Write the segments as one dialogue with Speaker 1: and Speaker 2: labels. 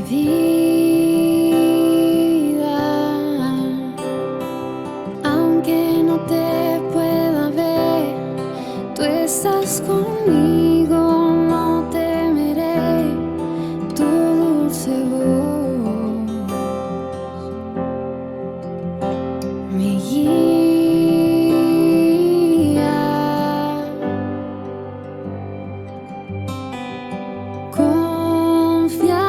Speaker 1: vida. Aunque no te pueda ver, tú estás conmigo, no temeré tu dulce voz. Me guía. Confiaré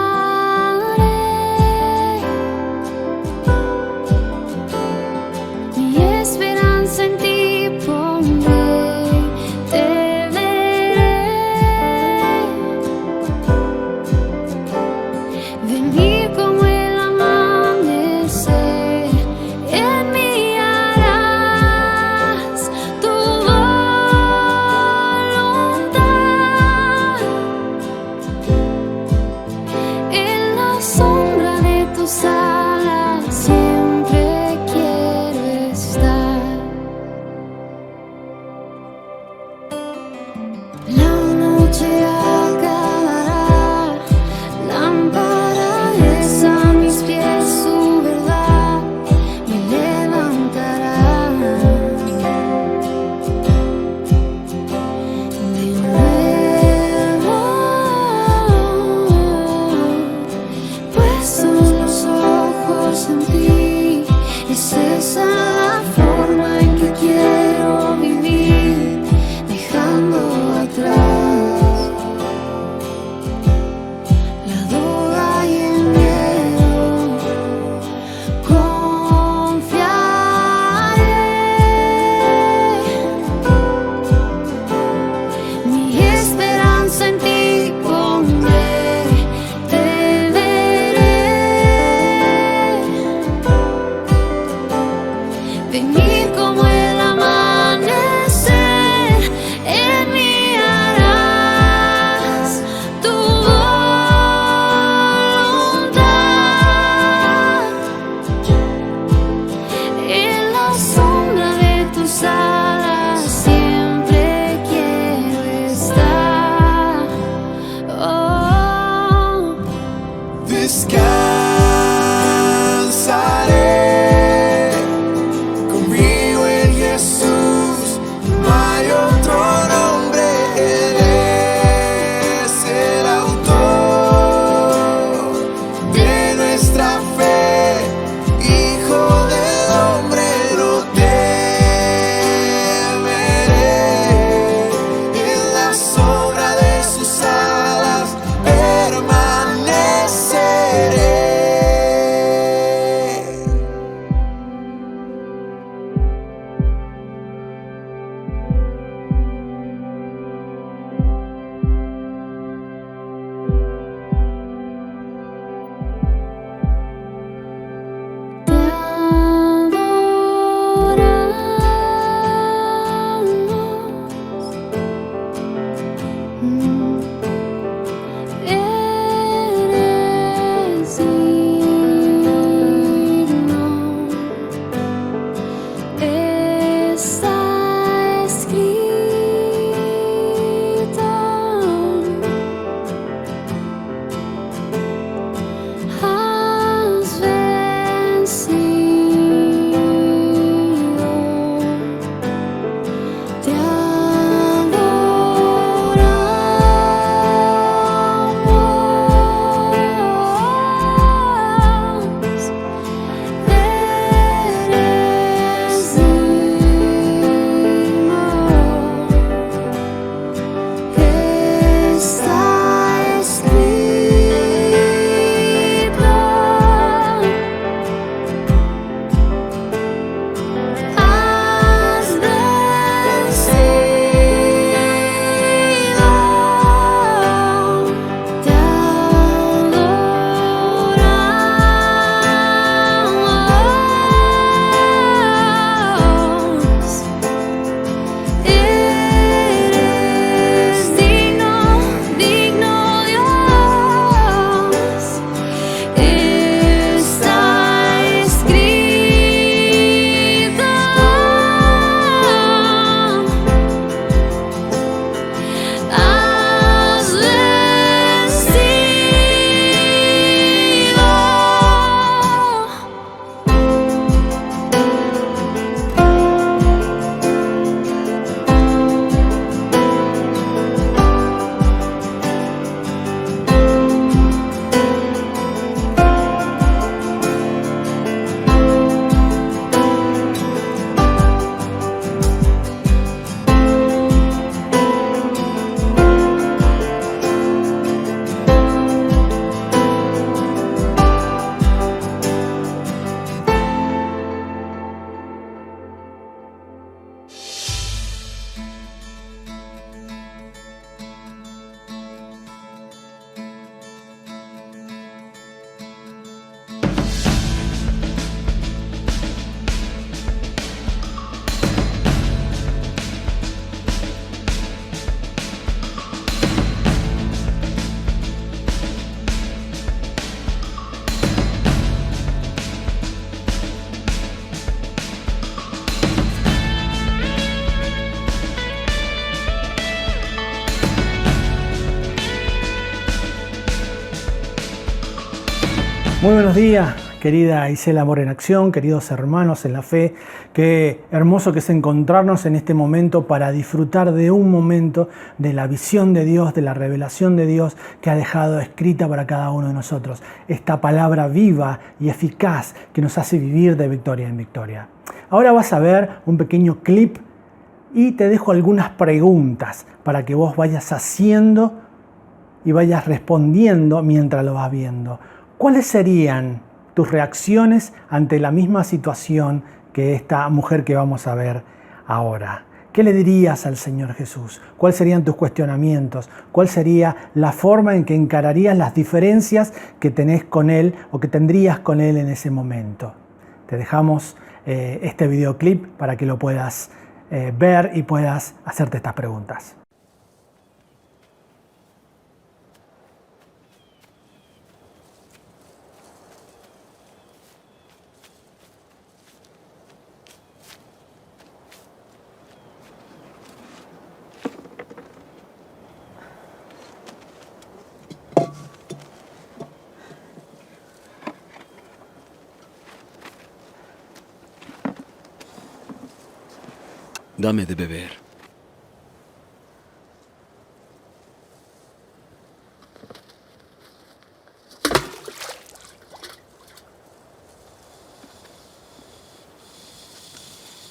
Speaker 2: Muy buenos días, querida Isela Amor en Acción, queridos hermanos en la fe. Qué hermoso que es encontrarnos en este momento para disfrutar de un momento de la visión de Dios, de la revelación de Dios que ha dejado escrita para cada uno de nosotros. Esta palabra viva y eficaz que nos hace vivir de victoria en victoria. Ahora vas a ver un pequeño clip y te dejo algunas preguntas para que vos vayas haciendo y vayas respondiendo mientras lo vas viendo. ¿Cuáles serían tus reacciones ante la misma situación que esta mujer que vamos a ver ahora? ¿Qué le dirías al Señor Jesús? ¿Cuáles serían tus cuestionamientos? ¿Cuál sería la forma en que encararías las diferencias que tenés con Él o que tendrías con Él en ese momento? Te dejamos este videoclip para que lo puedas ver y puedas hacerte estas preguntas.
Speaker 3: Dame de beber.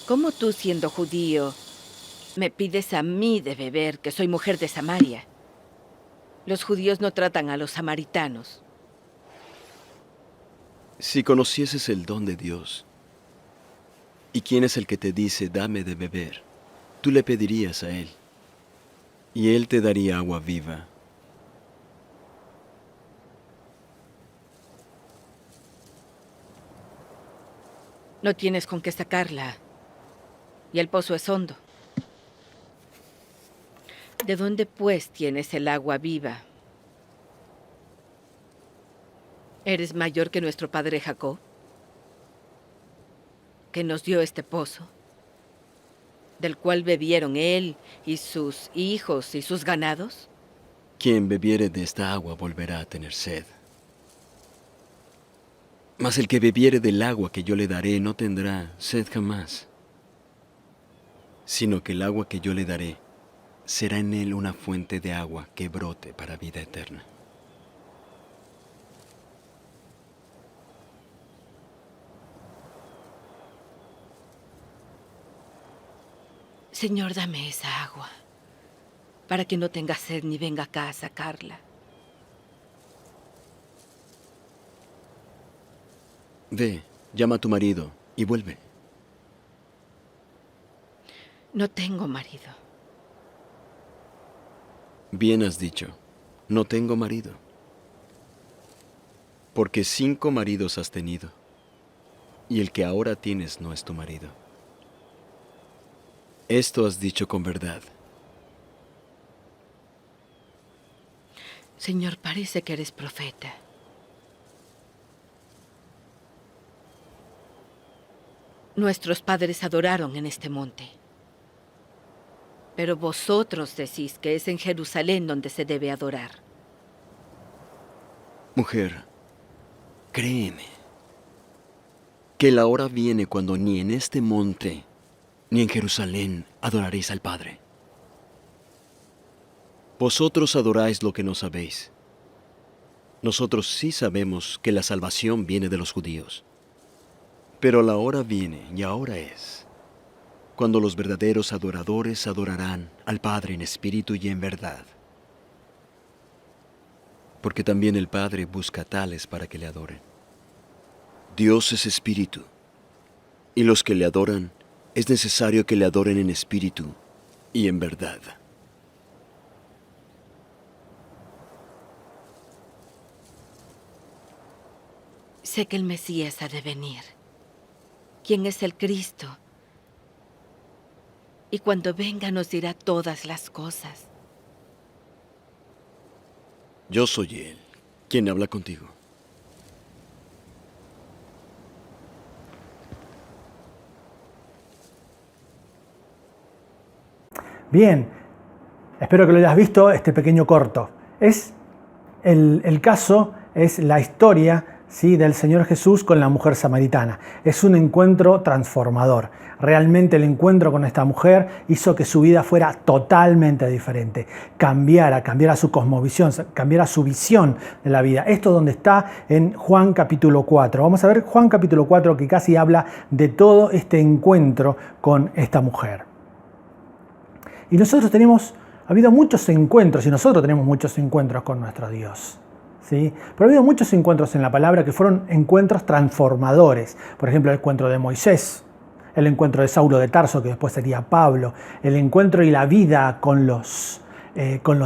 Speaker 4: ¿Cómo tú, siendo judío, me pides a mí de beber, que soy mujer de Samaria? Los judíos no tratan a los samaritanos.
Speaker 3: Si conocieses el don de Dios, ¿y quién es el que te dice, dame de beber? Tú le pedirías a Él, y Él te daría agua viva.
Speaker 4: No tienes con qué sacarla, y el pozo es hondo. ¿De dónde, pues, tienes el agua viva? ¿Eres mayor que nuestro padre Jacob, que nos dio este pozo, del cual bebieron él y sus hijos y sus ganados?
Speaker 3: Quien bebiere de esta agua volverá a tener sed. Mas el que bebiere del agua que yo le daré no tendrá sed jamás, sino que el agua que yo le daré será en él una fuente de agua que brote para vida eterna.
Speaker 4: Señor, dame esa agua, para que no tenga sed ni venga acá a sacarla.
Speaker 3: Ve, llama a tu marido y vuelve.
Speaker 4: No tengo marido.
Speaker 3: Bien has dicho, no tengo marido. Porque 5 maridos has tenido, y el que ahora tienes no es tu marido. Esto has dicho con verdad.
Speaker 4: Señor, parece que eres profeta. Nuestros padres adoraron en este monte. Pero vosotros decís que es en Jerusalén donde se debe adorar.
Speaker 3: Mujer, créeme, que la hora viene cuando ni en este monte ni en Jerusalén adoraréis al Padre. Vosotros adoráis lo que no sabéis. Nosotros sí sabemos que la salvación viene de los judíos. Pero la hora viene, y ahora es, cuando los verdaderos adoradores adorarán al Padre en espíritu y en verdad. Porque también el Padre busca tales para que le adoren. Dios es espíritu, y los que le adoran, es necesario que le adoren en espíritu y en verdad.
Speaker 4: Sé que el Mesías ha de venir. ¿Quién es el Cristo? Y cuando venga nos dirá todas las cosas.
Speaker 3: Yo soy Él, quien habla contigo.
Speaker 2: Bien, espero que lo hayas visto, este pequeño corto. El caso es la historia ¿sí?, del Señor Jesús con la mujer samaritana. Es un encuentro transformador. Realmente el encuentro con esta mujer hizo que su vida fuera totalmente diferente, cambiara su cosmovisión, cambiara su visión de la vida. Esto donde está en Juan capítulo 4. Vamos a ver Juan capítulo 4, que casi habla de todo este encuentro con esta mujer. Y ha habido muchos encuentros, y nosotros tenemos muchos encuentros con nuestro Dios, ¿sí? Pero ha habido muchos encuentros en la palabra que fueron encuentros transformadores. Por ejemplo, el encuentro de Moisés, el encuentro de Saulo de Tarso, que después sería Pablo, el encuentro y la vida con los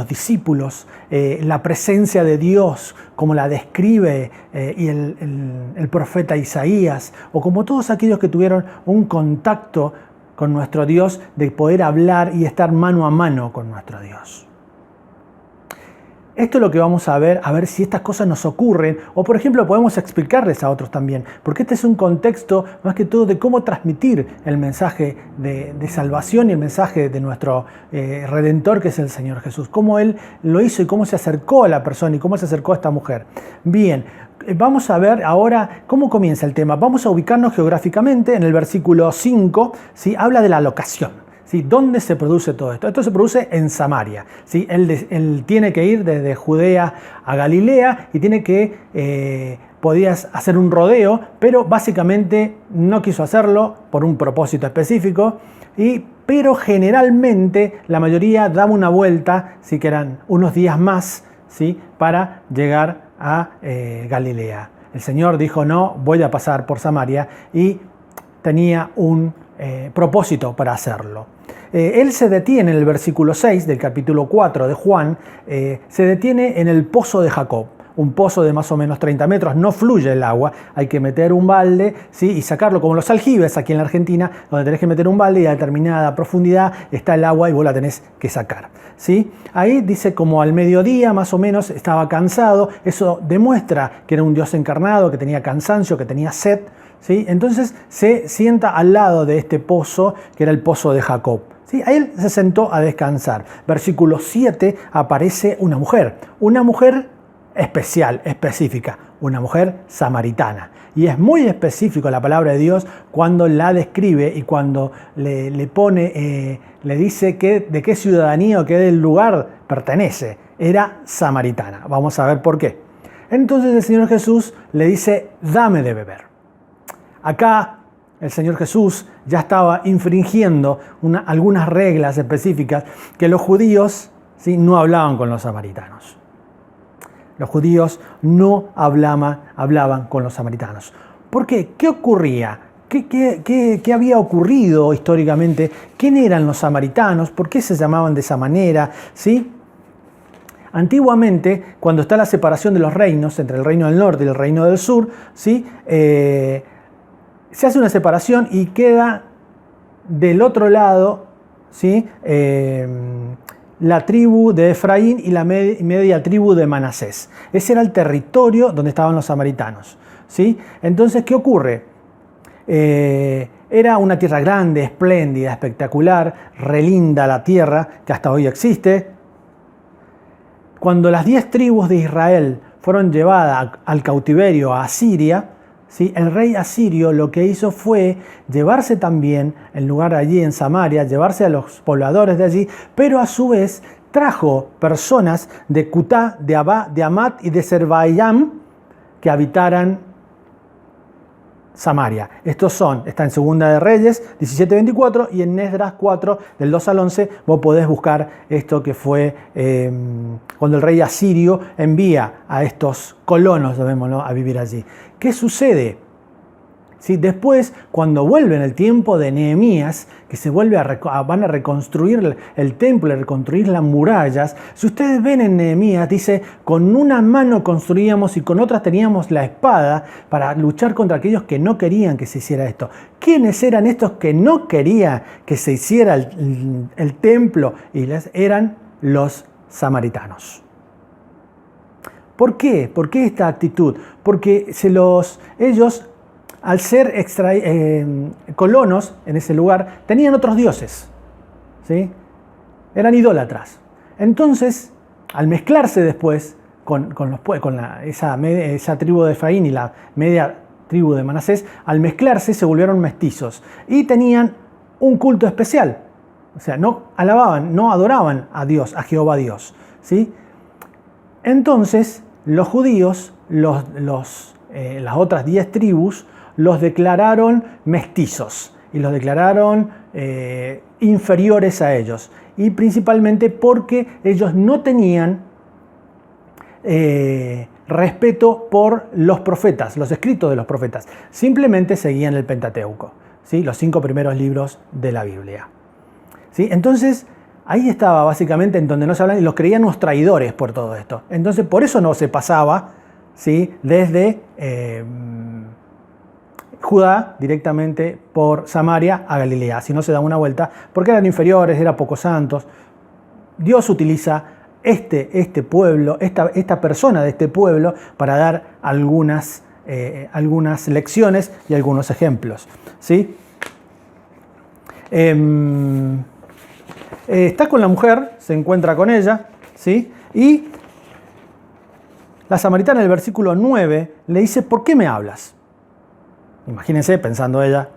Speaker 2: discípulos, la presencia de Dios, como la describe y el profeta Isaías, o como todos aquellos que tuvieron un contacto con nuestro Dios, de poder hablar y estar mano a mano con nuestro Dios. Esto es lo que vamos a ver si estas cosas nos ocurren, o por ejemplo podemos explicarles a otros también, porque este es un contexto más que todo de cómo transmitir el mensaje de salvación y el mensaje de nuestro Redentor, que es el Señor Jesús, cómo Él lo hizo y cómo se acercó a la persona y cómo se acercó a esta mujer. Bien, vamos a ver ahora cómo comienza el tema. Vamos a ubicarnos geográficamente en el versículo 5, ¿sí? Habla de la locación. ¿Sí? ¿Dónde se produce todo esto? Esto se produce en Samaria, ¿sí? Él tiene que ir desde Judea a Galilea y tiene que, podías hacer un rodeo, pero básicamente no quiso hacerlo por un propósito específico, pero generalmente la mayoría daba una vuelta, ¿sí?, que eran unos días más, ¿sí?, para llegar a Galilea. El Señor dijo, no, voy a pasar por Samaria, y tenía un propósito para hacerlo. Él se detiene en el versículo 6 del capítulo 4 de Juan, se detiene en el pozo de Jacob, un pozo de más o menos 30 metros, no fluye el agua, hay que meter un balde, ¿sí?, y sacarlo, como los aljibes aquí en la Argentina, donde tenés que meter un balde y a determinada profundidad está el agua y vos la tenés que sacar, ¿sí? Ahí dice como al mediodía más o menos estaba cansado, eso demuestra que era un Dios encarnado, que tenía cansancio, que tenía sed, ¿sí? Entonces se sienta al lado de este pozo, que era el pozo de Jacob. ¿Sí? A él se sentó a descansar. Versículo 7 aparece una mujer especial, específica, una mujer samaritana. Y es muy específico la palabra de Dios cuando la describe y cuando le pone, le dice de qué ciudadanía o qué del lugar pertenece. Era samaritana. Vamos a ver por qué. Entonces el Señor Jesús le dice, dame de beber. Acá el Señor Jesús ya estaba infringiendo algunas reglas específicas que los judíos, ¿sí?, no hablaban con los samaritanos. Los judíos no hablaban con los samaritanos. ¿Por qué? ¿Qué ocurría? ¿Qué había ocurrido históricamente? ¿Quién eran los samaritanos? ¿Por qué se llamaban de esa manera? ¿Sí? Antiguamente, cuando está la separación de los reinos entre el reino del norte y el reino del sur, ¿sí?, se hace una separación y queda del otro lado, ¿sí?, la tribu de Efraín y la media tribu de Manasés. Ese era el territorio donde estaban los samaritanos, ¿sí? Entonces, ¿qué ocurre? Era una tierra grande, espléndida, espectacular, relinda la tierra, que hasta hoy existe. Cuando las 10 tribus de Israel fueron llevadas al cautiverio a Asiria, ¿sí?, el rey asirio lo que hizo fue llevarse también el lugar allí en Samaria, llevarse a los pobladores de allí, pero a su vez trajo personas de Cutá, de Abá, de Amat y de Serbaiyam que habitaran Samaria. Está en Segunda de Reyes 17:24 y en Esdras 4 del 2 al 11 vos podés buscar esto que fue cuando el rey asirio envía a estos colonos, llamémoslo, a vivir allí. ¿Qué sucede? ¿Sí? Después, cuando vuelve en el tiempo de Nehemías, que se vuelve van a reconstruir el templo, a reconstruir las murallas, si ustedes ven en Nehemías, dice, con una mano construíamos y con otra teníamos la espada para luchar contra aquellos que no querían que se hiciera esto. ¿Quiénes eran estos que no querían que se hiciera el templo? Eran los samaritanos. ¿Por qué? ¿Por qué esta actitud? Porque ellos, al ser colonos en ese lugar, tenían otros dioses, ¿sí? Eran idólatras. Entonces, al mezclarse después esa tribu de Efraín y la media tribu de Manasés, al mezclarse se volvieron mestizos y tenían un culto especial. O sea, no alababan, no adoraban a Dios, a Jehová Dios, ¿sí? Entonces, los judíos, las otras 10 tribus, los declararon mestizos y los declararon inferiores a ellos. Y principalmente porque ellos no tenían respeto por los profetas, los escritos de los profetas. Simplemente seguían el Pentateuco, ¿sí? Los 5 primeros libros de la Biblia, ¿sí? Entonces, ahí estaba básicamente en donde no se hablan y los creían unos traidores por todo esto. Entonces, por eso no se pasaba, ¿sí?, desde Judá directamente por Samaria a Galilea, si no se da una vuelta, porque eran inferiores, eran poco santos. Dios utiliza este pueblo, esta persona de este pueblo para dar algunas lecciones y algunos ejemplos, ¿sí? Está con la mujer, se encuentra con ella, ¿sí? Y la samaritana en el versículo 9 le dice: ¿por qué me hablas? Imagínense, pensando ella,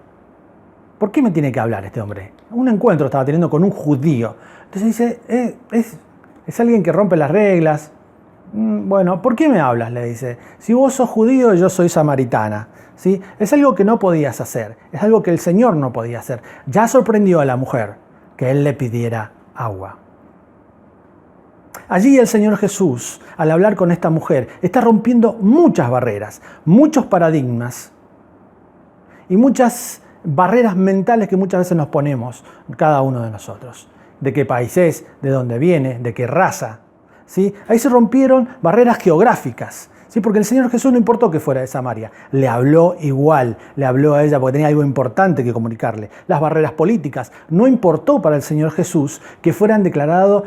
Speaker 2: ¿por qué me tiene que hablar este hombre? Un encuentro estaba teniendo con un judío. Entonces dice, es alguien que rompe las reglas. Bueno, ¿por qué me hablas? Le dice. Si vos sos judío, yo soy samaritana, ¿sí? Es algo que no podías hacer, es algo que el Señor no podía hacer. Ya sorprendió a la mujer que él le pidiera agua. Allí el Señor Jesús, al hablar con esta mujer, está rompiendo muchas barreras, muchos paradigmas y muchas barreras mentales que muchas veces nos ponemos cada uno de nosotros. De qué país es, de dónde viene, de qué raza, ¿sí? Ahí se rompieron barreras geográficas, ¿sí? Porque el Señor Jesús no importó que fuera de Samaria, le habló igual, le habló a ella porque tenía algo importante que comunicarle. Las barreras políticas, no importó para el Señor Jesús que fueran declarados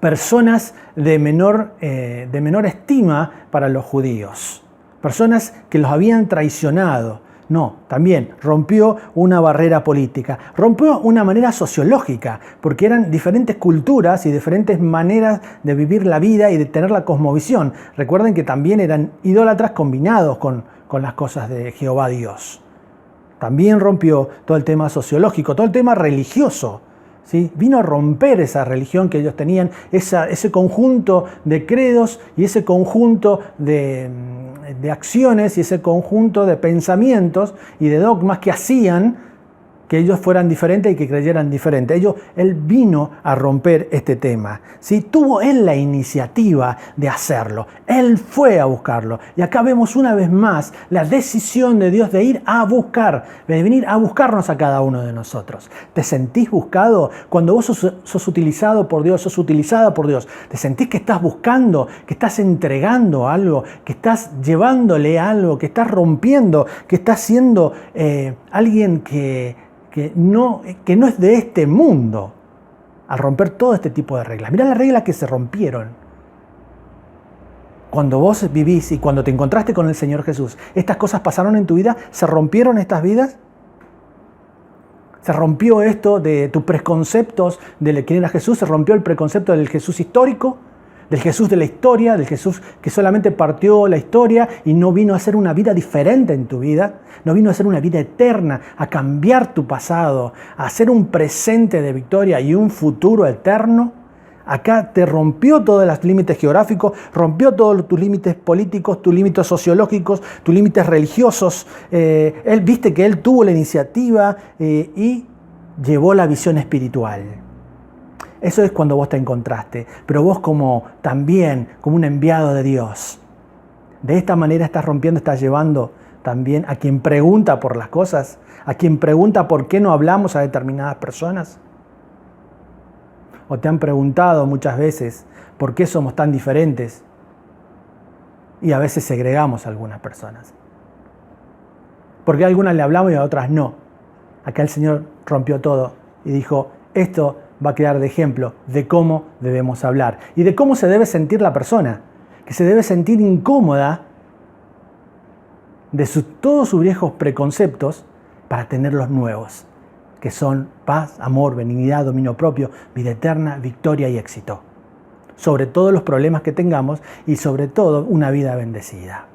Speaker 2: personas de menor estima para los judíos, personas que los habían traicionado. No, también rompió una barrera política, rompió una manera sociológica, porque eran diferentes culturas y diferentes maneras de vivir la vida y de tener la cosmovisión. Recuerden que también eran idólatras combinados con las cosas de Jehová Dios. También rompió todo el tema sociológico, todo el tema religioso, ¿sí? Vino a romper esa religión que ellos tenían, ese conjunto de credos y ese conjunto de acciones y ese conjunto de pensamientos y de dogmas que hacían que ellos fueran diferentes y que creyeran diferente. Él vino a romper este tema, ¿sí? Tuvo él la iniciativa de hacerlo. Él fue a buscarlo. Y acá vemos una vez más la decisión de Dios de ir a buscar, de venir a buscarnos a cada uno de nosotros. ¿Te sentís buscado? Cuando vos sos utilizado por Dios, sos utilizada por Dios, ¿te sentís que estás buscando, que estás entregando algo, que estás llevándole algo, que estás rompiendo, que estás siendo alguien que no es de este mundo, al romper todo este tipo de reglas? Mirá las reglas que se rompieron. Cuando vos vivís y cuando te encontraste con el Señor Jesús, ¿estas cosas pasaron en tu vida? ¿Se rompieron estas vidas? ¿Se rompió esto de tus preconceptos de quién era Jesús? ¿Se rompió el preconcepto del Jesús histórico? Del Jesús de la historia, del Jesús que solamente partió la historia y no vino a hacer una vida diferente en tu vida, no vino a hacer una vida eterna, a cambiar tu pasado, a hacer un presente de victoria y un futuro eterno. Acá te rompió todos los límites geográficos, rompió todos tus límites políticos, tus límites sociológicos, tus límites religiosos. Viste que él tuvo la iniciativa y llevó la visión espiritual. Eso es cuando vos te encontraste, pero vos también como un enviado de Dios. De esta manera estás rompiendo, estás llevando también a quien pregunta por las cosas, a quien pregunta por qué no hablamos a determinadas personas. O te han preguntado muchas veces por qué somos tan diferentes y a veces segregamos a algunas personas. Porque a algunas le hablamos y a otras no. Acá el Señor rompió todo y dijo, esto va a quedar de ejemplo de cómo debemos hablar y de cómo se debe sentir la persona, que se debe sentir incómoda de todos sus viejos preconceptos para tener los nuevos, que son paz, amor, benignidad, dominio propio, vida eterna, victoria y éxito. sobre todos los problemas que tengamos y sobre todo una vida bendecida.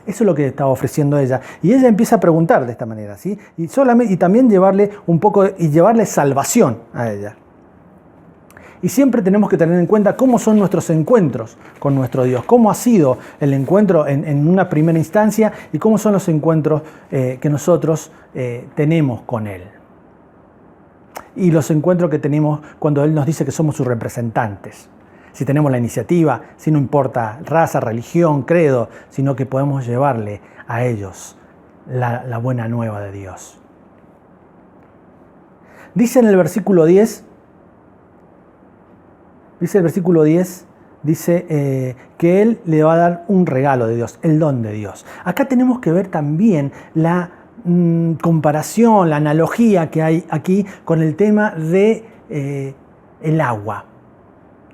Speaker 2: Eso es lo que estaba ofreciendo ella. Y ella empieza a preguntar de esta manera, ¿sí? Y también llevarle un poco y llevarle salvación a ella. Y siempre tenemos que tener en cuenta cómo son nuestros encuentros con nuestro Dios, cómo ha sido el encuentro en una primera instancia y cómo son los encuentros que nosotros tenemos con Él. Y los encuentros que tenemos cuando Él nos dice que somos sus representantes. Si tenemos la iniciativa, si no importa raza, religión, credo, sino que podemos llevarle a ellos la buena nueva de Dios. Dice en el versículo 10, dice que Él le va a dar un regalo de Dios, el don de Dios. Acá tenemos que ver también la comparación, la analogía que hay aquí con el tema de el agua.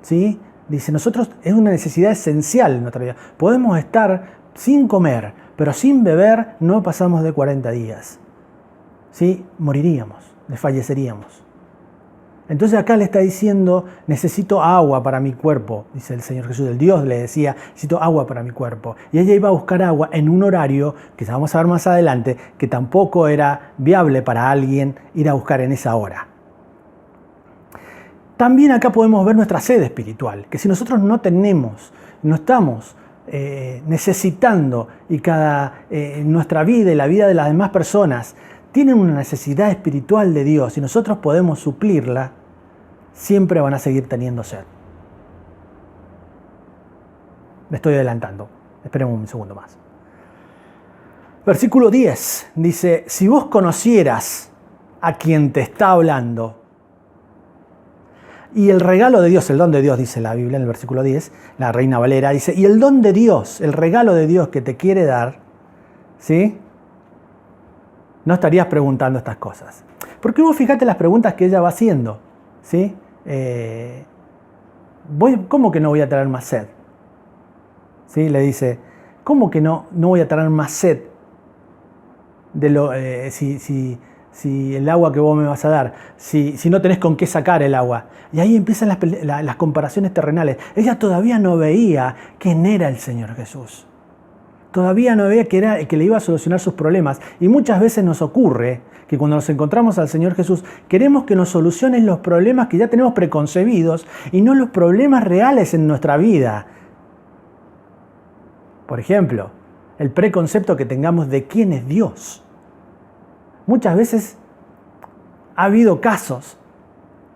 Speaker 2: ¿Sí? Dice, nosotros es una necesidad esencial en nuestra vida. Podemos estar sin comer, pero sin beber no pasamos de 40 días. ¿Sí? Moriríamos, desfalleceríamos. Entonces acá le está diciendo, necesito agua para mi cuerpo, dice el Señor Jesús. El Dios le decía, necesito agua para mi cuerpo. Y ella iba a buscar agua en un horario, que vamos a ver más adelante, que tampoco era viable para alguien ir a buscar en esa hora. También acá podemos ver nuestra sed espiritual, que si nosotros no estamos necesitando y nuestra vida y la vida de las demás personas tienen una necesidad espiritual de Dios y nosotros podemos suplirla, siempre van a seguir teniendo sed. Me estoy adelantando, esperemos un segundo más. Versículo 10 dice, si vos conocieras a quien te está hablando, y el regalo de Dios, el don de Dios, dice la Biblia en el versículo 10, la Reina Valera, dice, y el don de Dios, el regalo de Dios que te quiere dar, ¿sí? No estarías preguntando estas cosas. Porque vos fíjate las preguntas que ella va haciendo, ¿sí? ¿Cómo que no voy a tener más sed? ¿Sí? Le dice, ¿cómo que no voy a tener más sed de si el agua que vos me vas a dar, si no tenés con qué sacar el agua? Y ahí empiezan las comparaciones terrenales. Ella todavía no veía quién era el Señor Jesús. Todavía no veía que era el que le iba a solucionar sus problemas. Y muchas veces nos ocurre que cuando nos encontramos al Señor Jesús, queremos que nos solucionen los problemas que ya tenemos preconcebidos y no los problemas reales en nuestra vida. Por ejemplo, el preconcepto que tengamos de quién es Dios. Muchas veces ha habido casos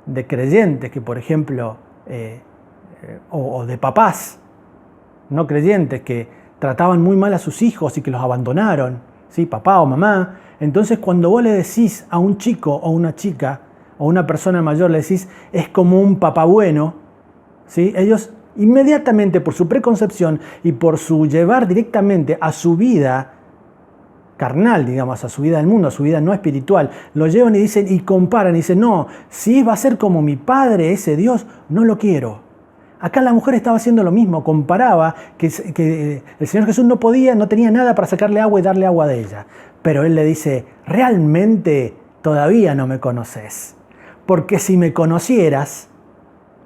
Speaker 2: de creyentes que, por ejemplo, o de papás no creyentes que trataban muy mal a sus hijos y que los abandonaron, ¿sí? Papá o mamá. Entonces cuando vos le decís a un chico o una chica o una persona mayor, le decís, es como un papá bueno, ¿sí? Ellos inmediatamente por su preconcepción y por su llevar directamente a su vida carnal, digamos, a su vida del mundo, a su vida no espiritual, lo llevan y dicen y comparan y dicen, no, si va a ser como mi padre, ese Dios, no lo quiero. Acá la mujer estaba haciendo lo mismo, comparaba que el Señor Jesús no tenía nada para sacarle agua y darle agua de ella. Pero Él le dice, realmente todavía no me conoces, porque si me conocieras,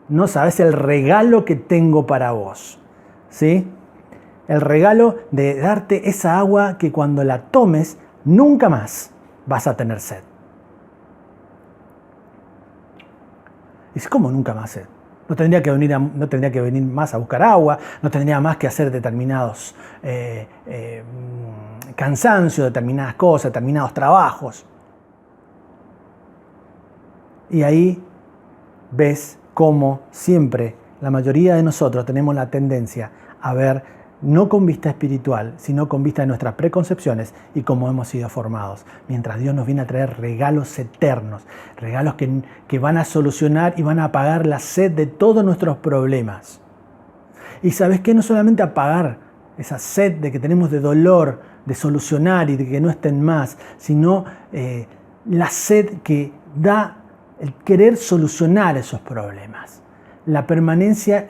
Speaker 2: no sabes el regalo que tengo para vos, ¿sí? El regalo de darte esa agua que cuando la tomes, nunca más vas a tener sed. Dice, ¿cómo nunca más sed? No tendría que venir más a buscar agua, no tendría más que hacer determinados cansancios, determinadas cosas, determinados trabajos. Y ahí ves cómo siempre la mayoría de nosotros tenemos la tendencia a ver no con vista espiritual, sino con vista de nuestras preconcepciones y cómo hemos sido formados. Mientras Dios nos viene a traer regalos eternos, regalos que van a solucionar y van a apagar la sed de todos nuestros problemas. Y ¿sabes qué? No solamente apagar esa sed de que tenemos de dolor, de solucionar y de que no estén más, sino la sed que da el querer solucionar esos problemas. La permanente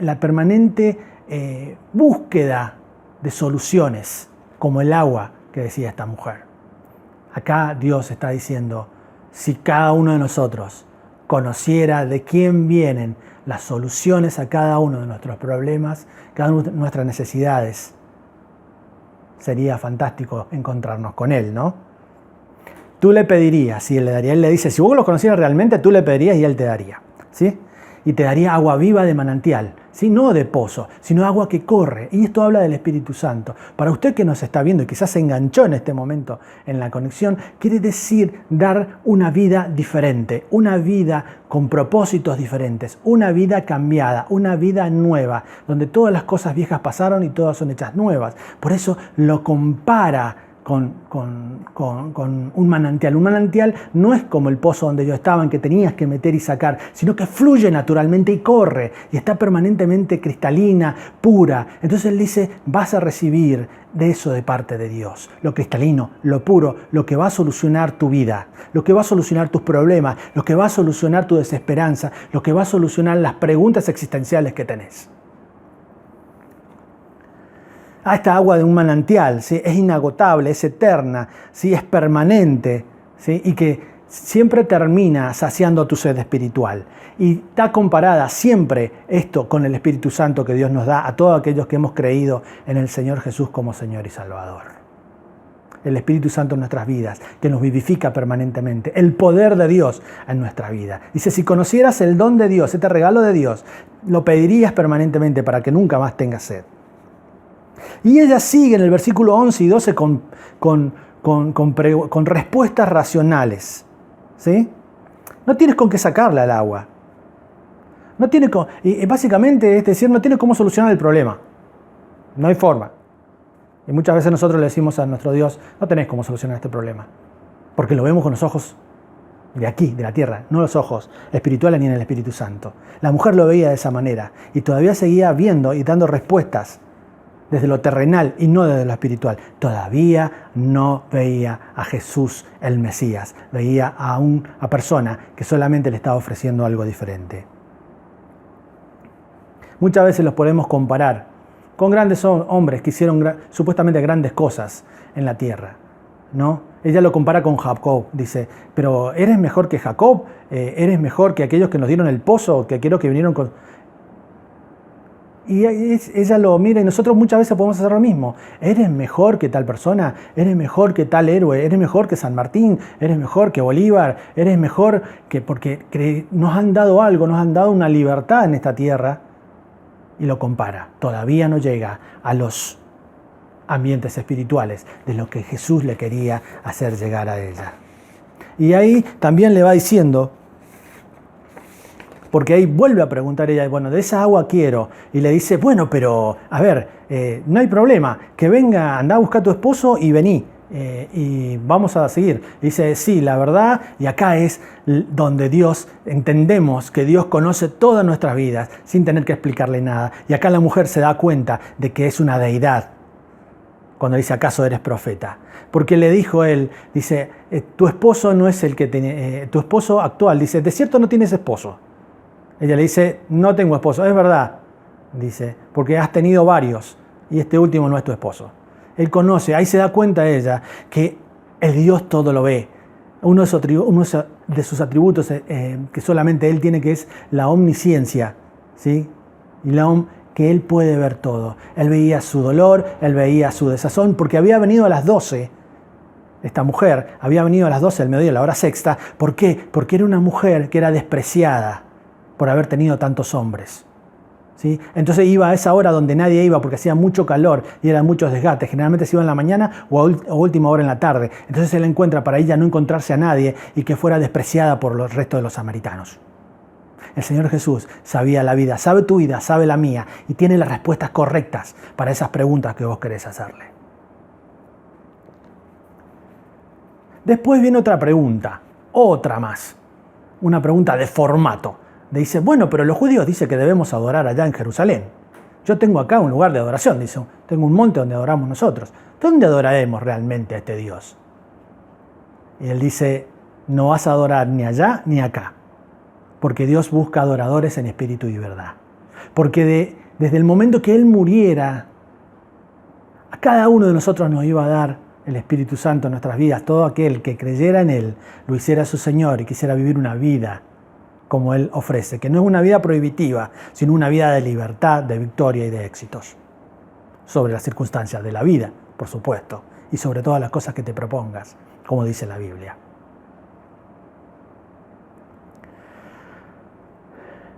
Speaker 2: búsqueda de soluciones, como el agua que decía esta mujer. Acá Dios está diciendo, si cada uno de nosotros conociera de quién vienen las soluciones a cada uno de nuestros problemas, cada una de nuestras necesidades. Sería fantástico encontrarnos con Él, ¿no? Tú le pedirías y Él le daría. Él le dice, si vos lo conocieras realmente, tú le pedirías y Él te daría, ¿sí? Y te daría agua viva de manantial, ¿sí? No de pozo, sino agua que corre. Y esto habla del Espíritu Santo. Para usted que nos está viendo y quizás se enganchó en este momento en la conexión, quiere decir dar una vida diferente, una vida con propósitos diferentes, una vida cambiada, una vida nueva, donde todas las cosas viejas pasaron y todas son hechas nuevas. Por eso lo compara con un manantial. Un manantial no es como el pozo donde yo estaba, en que tenías que meter y sacar, sino que fluye naturalmente y corre y está permanentemente cristalina, pura. Entonces Él dice, vas a recibir de eso de parte de Dios, lo cristalino, lo puro, lo que va a solucionar tu vida, lo que va a solucionar tus problemas, lo que va a solucionar tu desesperanza, lo que va a solucionar las preguntas existenciales que tenés. Esta agua de un manantial, ¿sí? Es inagotable, es eterna, ¿sí? Es permanente, ¿sí? Y que siempre termina saciando tu sed espiritual. Y está comparada siempre esto con el Espíritu Santo que Dios nos da a todos aquellos que hemos creído en el Señor Jesús como Señor y Salvador. El Espíritu Santo en nuestras vidas, que nos vivifica permanentemente, el poder de Dios en nuestra vida. Dice, si conocieras el don de Dios, este regalo de Dios, lo pedirías permanentemente para que nunca más tengas sed. Y ella sigue en el versículo 11 y 12 con respuestas racionales, ¿sí? No tienes con qué sacarle al agua. No tiene y básicamente es decir, no tiene cómo solucionar el problema. No hay forma. Y muchas veces nosotros le decimos a nuestro Dios, no tenés cómo solucionar este problema. Porque lo vemos con los ojos de aquí, de la tierra, no los ojos espirituales ni en el Espíritu Santo. La mujer lo veía de esa manera y todavía seguía viendo y dando respuestas desde lo terrenal y no desde lo espiritual. Todavía no veía a Jesús el Mesías, veía a una persona que solamente le estaba ofreciendo algo diferente. Muchas veces los podemos comparar con grandes hombres que hicieron supuestamente grandes cosas en la tierra, ¿no? Ella lo compara con Jacob, dice, pero ¿eres mejor que Jacob? ¿Eres mejor que aquellos que nos dieron el pozo, que aquellos que vinieron con...? Y ella lo mira y nosotros muchas veces podemos hacer lo mismo. ¿Eres mejor que tal persona? ¿Eres mejor que tal héroe? ¿Eres mejor que San Martín? ¿Eres mejor que Bolívar? ¿Eres mejor que...? Porque nos han dado algo, nos han dado una libertad en esta tierra y lo compara. Todavía no llega a los ambientes espirituales de lo que Jesús le quería hacer llegar a ella. Y ahí también le va diciendo... Porque ahí vuelve a preguntar ella, bueno, de esa agua quiero. Y le dice, bueno, pero, a ver, no hay problema, que venga, anda a buscar a tu esposo y vení. Y vamos a seguir. Y dice, sí, la verdad, y acá es donde Dios, entendemos que Dios conoce todas nuestras vidas sin tener que explicarle nada. Y acá la mujer se da cuenta de que es una deidad. Cuando dice, ¿acaso eres profeta? Porque le dijo él, dice, tu esposo no es el que tiene, tu esposo actual, dice, de cierto no tienes esposo. Ella le dice, no tengo esposo. Es verdad, dice, porque has tenido varios y este último no es tu esposo. Él conoce, ahí se da cuenta ella que el Dios todo lo ve. Uno de sus atributos que solamente Él tiene, que es la omnisciencia, ¿sí? Y que Él puede ver todo. Él veía su dolor, Él veía su desazón, porque había venido a las 12. Esta mujer había venido a las 12 del mediodía, a la hora sexta. ¿Por qué? Porque era una mujer que era despreciada por haber tenido tantos hombres, ¿sí? Entonces iba a esa hora donde nadie iba porque hacía mucho calor y eran muchos desgastes. Generalmente se iba en la mañana o a última hora en la tarde. Entonces él encuentra para ella no encontrarse a nadie y que fuera despreciada por los restos de los samaritanos. El Señor Jesús sabía la vida, sabe tu vida, sabe la mía y tiene las respuestas correctas para esas preguntas que vos querés hacerle. Después viene otra pregunta, otra más. Una pregunta de formato. Dice, bueno, pero los judíos dicen que debemos adorar allá en Jerusalén. Yo tengo acá un lugar de adoración, dice, tengo un monte donde adoramos nosotros. ¿Dónde adoraremos realmente a este Dios? Y él dice, no vas a adorar ni allá ni acá, porque Dios busca adoradores en espíritu y verdad. Porque desde el momento que Él muriera, a cada uno de nosotros nos iba a dar el Espíritu Santo en nuestras vidas. Todo aquel que creyera en Él, lo hiciera su Señor y quisiera vivir una vida como Él ofrece, que no es una vida prohibitiva, sino una vida de libertad, de victoria y de éxitos. Sobre las circunstancias de la vida, por supuesto, y sobre todas las cosas que te propongas, como dice la Biblia.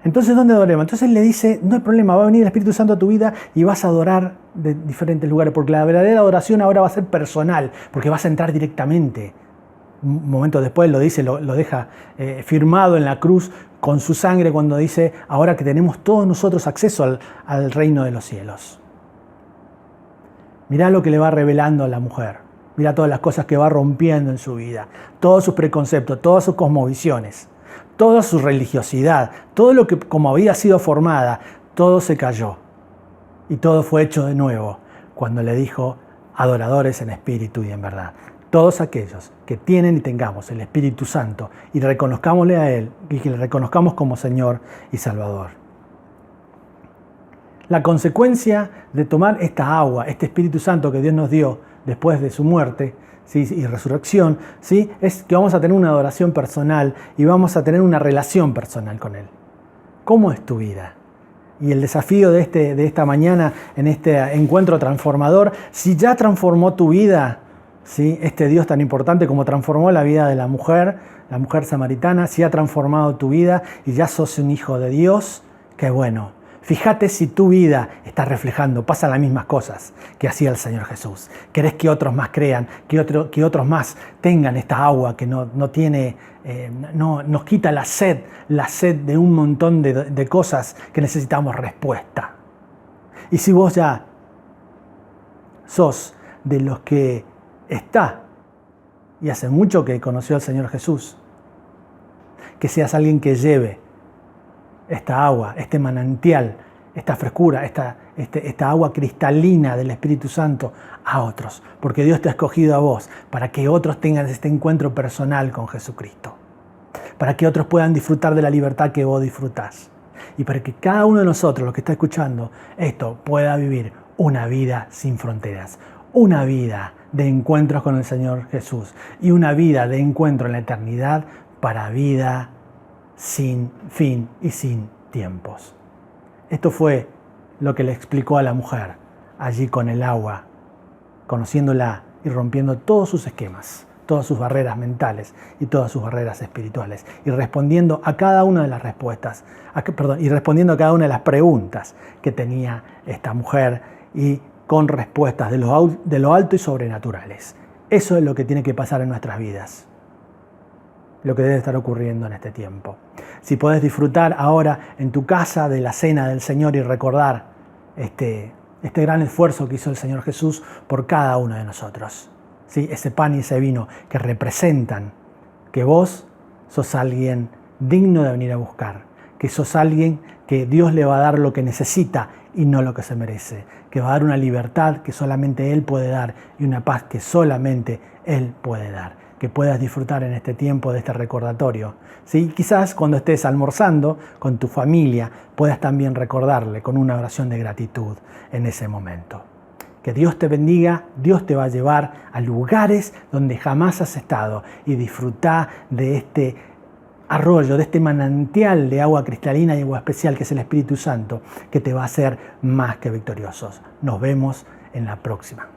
Speaker 2: Entonces, ¿dónde adoremos? Entonces le dice, no hay problema, va a venir el Espíritu Santo a tu vida y vas a adorar de diferentes lugares, porque la verdadera adoración ahora va a ser personal, porque vas a entrar directamente. Un momento después lo dice, lo deja firmado en la cruz con su sangre cuando dice, ahora que tenemos todos nosotros acceso al reino de los cielos. Mirá lo que le va revelando a la mujer, mirá todas las cosas que va rompiendo en su vida, todos sus preconceptos, todas sus cosmovisiones, toda su religiosidad, todo lo que como había sido formada, todo se cayó y todo fue hecho de nuevo cuando le dijo, adoradores en espíritu y en verdad. Todos aquellos que tienen y tengamos el Espíritu Santo y reconozcámosle a Él y que le reconozcamos como Señor y Salvador. La consecuencia de tomar esta agua, este Espíritu Santo que Dios nos dio después de su muerte, ¿sí? Y resurrección, ¿sí? Es que vamos a tener una adoración personal y vamos a tener una relación personal con Él. ¿Cómo es tu vida? Y el desafío de esta mañana en este encuentro transformador, si ya transformó tu vida, ¿sí? Este Dios tan importante como transformó la vida de la mujer samaritana, si ha transformado tu vida y ya sos un hijo de Dios, qué bueno. Fíjate si tu vida está reflejando, pasa las mismas cosas que hacía el Señor Jesús. Querés que otros más crean, que otros más tengan esta agua que no nos quita la sed de un montón de cosas que necesitamos respuesta. Y si vos ya sos de los que está, y hace mucho que conoció al Señor Jesús, que seas alguien que lleve esta agua, este manantial, esta frescura, esta agua cristalina del Espíritu Santo a otros, porque Dios te ha escogido a vos para que otros tengan este encuentro personal con Jesucristo, para que otros puedan disfrutar de la libertad que vos disfrutás y para que cada uno de nosotros, los que está escuchando esto, pueda vivir una vida sin fronteras, una vida de encuentros con el Señor Jesús y una vida de encuentro en la eternidad para vida sin fin y sin tiempos. Esto fue lo que le explicó a la mujer allí con el agua, conociéndola y rompiendo todos sus esquemas, todas sus barreras mentales y todas sus barreras espirituales y respondiendo a cada una de las respuestas, y respondiendo a cada una de las preguntas que tenía esta mujer y con respuestas de lo alto y sobrenaturales. Eso es lo que tiene que pasar en nuestras vidas, lo que debe estar ocurriendo en este tiempo. Si podés disfrutar ahora en tu casa de la cena del Señor y recordar este gran esfuerzo que hizo el Señor Jesús por cada uno de nosotros. ¿Sí? Ese pan y ese vino que representan que vos sos alguien digno de venir a buscar, que sos alguien que Dios le va a dar lo que necesita y no lo que se merece, que va a dar una libertad que solamente Él puede dar y una paz que solamente Él puede dar. Que puedas disfrutar en este tiempo de este recordatorio. ¿Sí? Quizás cuando estés almorzando con tu familia puedas también recordarle con una oración de gratitud en ese momento. Que Dios te bendiga, Dios te va a llevar a lugares donde jamás has estado y disfrutar de este arroyo, de este manantial de agua cristalina y agua especial que es el Espíritu Santo, que te va a hacer más que victoriosos. Nos vemos en la próxima.